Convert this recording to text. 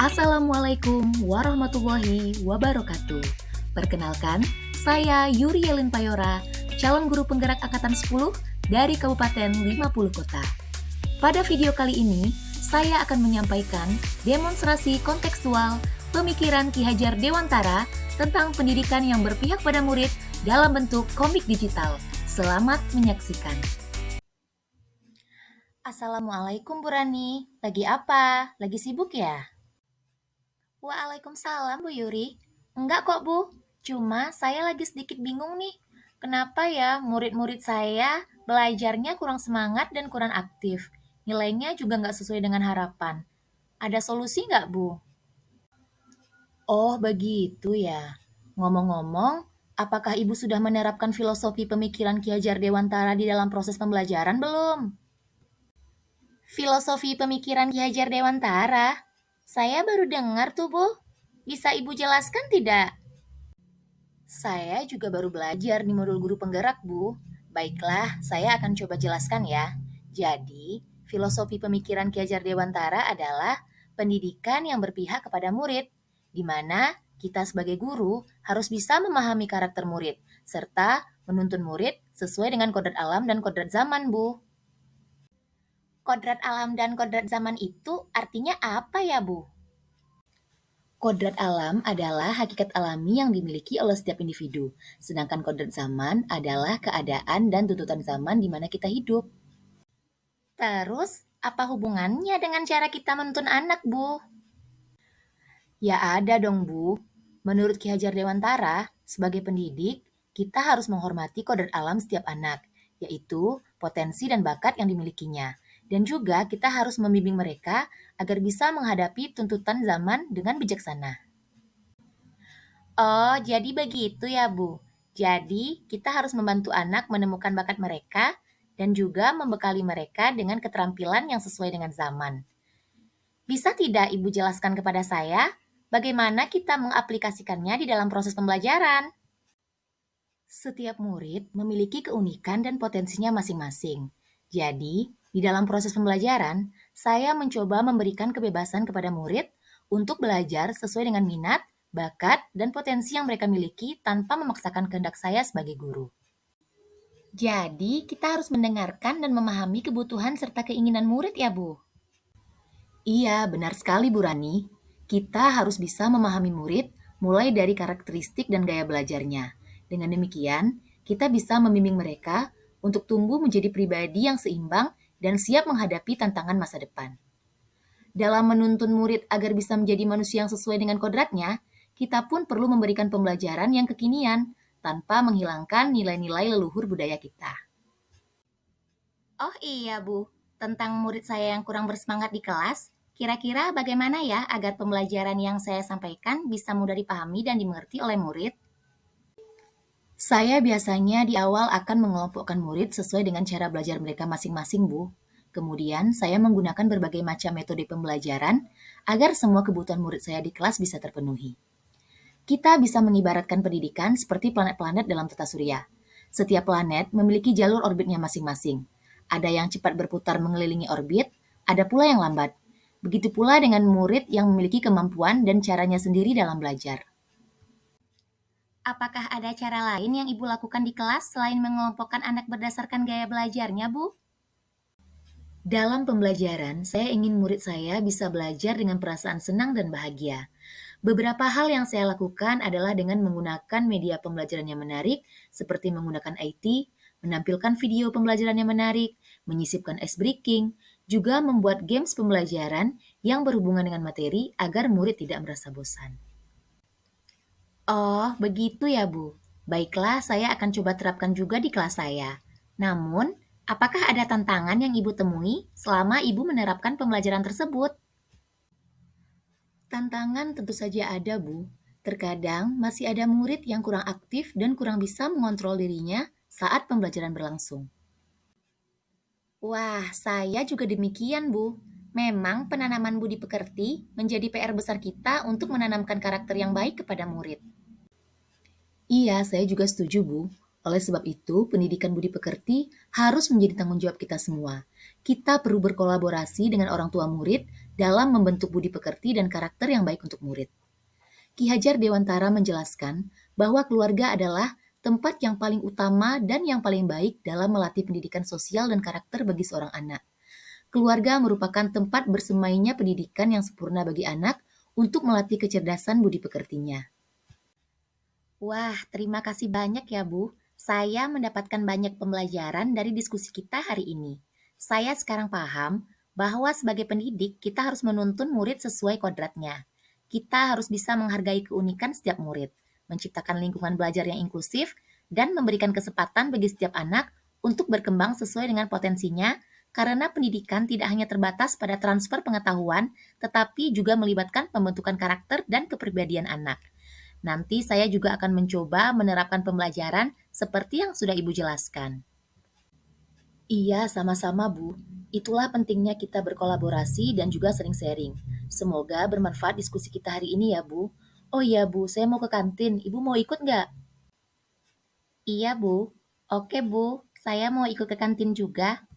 Assalamualaikum warahmatullahi wabarakatuh. Perkenalkan, saya Yuri Yelin Payora, calon guru penggerak Angkatan 10 dari Kabupaten 50 Kota. Pada video kali ini, saya akan menyampaikan demonstrasi kontekstual pemikiran Ki Hajar Dewantara tentang pendidikan yang berpihak pada murid dalam bentuk komik digital. Selamat menyaksikan. Assalamualaikum Bu Rani, lagi apa? Lagi sibuk ya? Waalaikumsalam Bu Yuri. Enggak kok Bu, cuma saya lagi sedikit bingung nih. Kenapa ya murid-murid saya belajarnya kurang semangat dan kurang aktif? Nilainya juga nggak sesuai dengan harapan. Ada solusi nggak Bu? Oh begitu ya. Ngomong-ngomong, apakah Ibu sudah menerapkan filosofi pemikiran Ki Hajar Dewantara di dalam proses pembelajaran belum? Filosofi pemikiran Ki Hajar Dewantara? Saya baru dengar tuh Bu. Bisa Ibu jelaskan tidak? Saya juga baru belajar di modul guru penggerak, Bu. Baiklah, saya akan coba jelaskan ya. Jadi, filosofi pemikiran Ki Hajar Dewantara adalah pendidikan yang berpihak kepada murid, di mana kita sebagai guru harus bisa memahami karakter murid, serta menuntun murid sesuai dengan kodrat alam dan kodrat zaman, Bu. Kodrat alam dan kodrat zaman itu artinya apa ya, Bu? Kodrat alam adalah hakikat alami yang dimiliki oleh setiap individu, sedangkan kodrat zaman adalah keadaan dan tuntutan zaman di mana kita hidup. Terus, apa hubungannya dengan cara kita menuntun anak, Bu? Ya ada dong, Bu. Menurut Ki Hajar Dewantara, sebagai pendidik, kita harus menghormati kodrat alam setiap anak, yaitu potensi dan bakat yang dimilikinya. Dan juga kita harus membimbing mereka agar bisa menghadapi tuntutan zaman dengan bijaksana. Oh, jadi begitu ya, Bu. Jadi, kita harus membantu anak menemukan bakat mereka dan juga membekali mereka dengan keterampilan yang sesuai dengan zaman. Bisa tidak Ibu jelaskan kepada saya bagaimana kita mengaplikasikannya di dalam proses pembelajaran? Setiap murid memiliki keunikan dan potensinya masing-masing. Jadi, di dalam proses pembelajaran, saya mencoba memberikan kebebasan kepada murid untuk belajar sesuai dengan minat, bakat, dan potensi yang mereka miliki tanpa memaksakan kehendak saya sebagai guru. Jadi, kita harus mendengarkan dan memahami kebutuhan serta keinginan murid ya, Bu? Iya, benar sekali Bu Rani. Kita harus bisa memahami murid mulai dari karakteristik dan gaya belajarnya. Dengan demikian, kita bisa membimbing mereka untuk tumbuh menjadi pribadi yang seimbang dan siap menghadapi tantangan masa depan. Dalam menuntun murid agar bisa menjadi manusia yang sesuai dengan kodratnya, kita pun perlu memberikan pembelajaran yang kekinian tanpa menghilangkan nilai-nilai leluhur budaya kita. Oh iya Bu, tentang murid saya yang kurang bersemangat di kelas, kira-kira bagaimana ya agar pembelajaran yang saya sampaikan bisa mudah dipahami dan dimengerti oleh murid? Saya biasanya di awal akan mengelompokkan murid sesuai dengan cara belajar mereka masing-masing, Bu. Kemudian, saya menggunakan berbagai macam metode pembelajaran agar semua kebutuhan murid saya di kelas bisa terpenuhi. Kita bisa mengibaratkan pendidikan seperti planet-planet dalam tata surya. Setiap planet memiliki jalur orbitnya masing-masing. Ada yang cepat berputar mengelilingi orbit, ada pula yang lambat. Begitu pula dengan murid yang memiliki kemampuan dan caranya sendiri dalam belajar. Apakah ada cara lain yang Ibu lakukan di kelas selain mengelompokkan anak berdasarkan gaya belajarnya, Bu? Dalam pembelajaran, saya ingin murid saya bisa belajar dengan perasaan senang dan bahagia. Beberapa hal yang saya lakukan adalah dengan menggunakan media pembelajaran yang menarik, seperti menggunakan IT, menampilkan video pembelajaran yang menarik, menyisipkan ice breaking, juga membuat games pembelajaran yang berhubungan dengan materi agar murid tidak merasa bosan. Oh, begitu ya, Bu. Baiklah, saya akan coba terapkan juga di kelas saya. Namun, apakah ada tantangan yang Ibu temui selama Ibu menerapkan pembelajaran tersebut? Tantangan tentu saja ada, Bu. Terkadang masih ada murid yang kurang aktif dan kurang bisa mengontrol dirinya saat pembelajaran berlangsung. Wah, saya juga demikian, Bu. Memang penanaman budi pekerti menjadi PR besar kita untuk menanamkan karakter yang baik kepada murid. Iya, saya juga setuju, Bu. Oleh sebab itu, pendidikan budi pekerti harus menjadi tanggung jawab kita semua. Kita perlu berkolaborasi dengan orang tua murid dalam membentuk budi pekerti dan karakter yang baik untuk murid. Ki Hajar Dewantara menjelaskan bahwa keluarga adalah tempat yang paling utama dan yang paling baik dalam melatih pendidikan sosial dan karakter bagi seorang anak. Keluarga merupakan tempat bersemainya pendidikan yang sempurna bagi anak untuk melatih kecerdasan budi pekertinya. Wah, terima kasih banyak ya, Bu. Saya mendapatkan banyak pembelajaran dari diskusi kita hari ini. Saya sekarang paham bahwa sebagai pendidik kita harus menuntun murid sesuai kodratnya. Kita harus bisa menghargai keunikan setiap murid, menciptakan lingkungan belajar yang inklusif, dan memberikan kesempatan bagi setiap anak untuk berkembang sesuai dengan potensinya, karena pendidikan tidak hanya terbatas pada transfer pengetahuan, tetapi juga melibatkan pembentukan karakter dan kepribadian anak. Nanti saya juga akan mencoba menerapkan pembelajaran seperti yang sudah Ibu jelaskan. Iya, sama-sama Bu. Itulah pentingnya kita berkolaborasi dan juga sering sharing. Semoga bermanfaat diskusi kita hari ini ya Bu. Oh iya Bu, saya mau ke kantin. Ibu mau ikut nggak? Iya Bu. Oke Bu, saya mau ikut ke kantin juga.